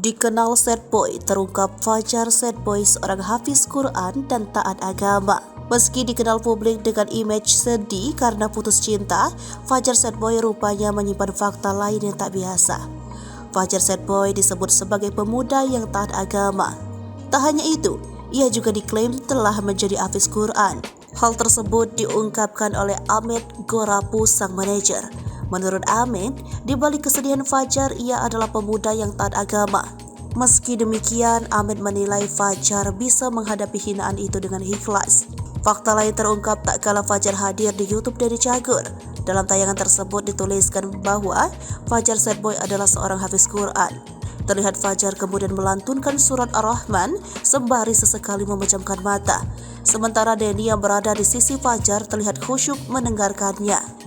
Dikenal sad boy, terungkap Fajar sad boy seorang hafiz Quran dan taat agama. Meski dikenal publik dengan image sedih karena putus cinta, Fajar sad boy rupanya menyimpan fakta lain yang tak biasa. Fajar sad boy disebut sebagai pemuda yang taat agama. Tak hanya itu, ia juga diklaim telah menjadi hafiz Quran. Hal tersebut diungkapkan oleh Ahmed Gorapu, sang manajer. Menurut Ahmed, di balik kesedihan Fajar, ia adalah pemuda yang taat agama. Meski demikian, Ahmed menilai Fajar bisa menghadapi hinaan itu dengan ikhlas. Fakta lain terungkap tak kala Fajar hadir di YouTube dari Cagur. Dalam tayangan tersebut dituliskan bahwa Fajar sad boy adalah seorang hafiz Quran. Terlihat Fajar kemudian melantunkan surat Ar-Rahman sembari sesekali memejamkan mata. Sementara Denny yang berada di sisi Fajar terlihat khusyuk mendengarkannya.